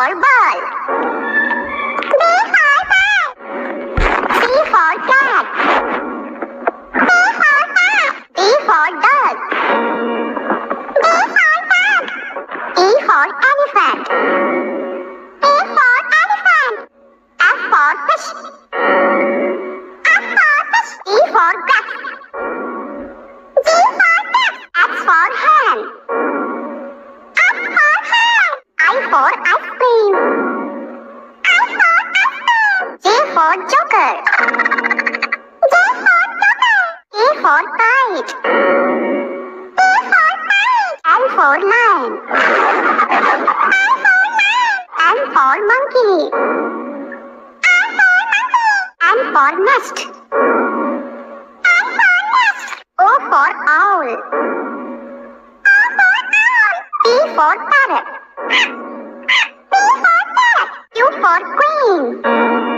for ball. B for ball. C for cat. D for cat. D for dog. D for dog. E for elephant. E for elephant. F for fish. F for fish. G for duck. G for duck. H for hen. H for hen. I for ice cream. I for ice cream. J for joker. J for joker. K for kite. K for kite. L for lion. L for lion. M for monkey. M for monkey. N for nest. N for nest. O for owl. O for owl. P for parrot. P for parrot. Q for queen.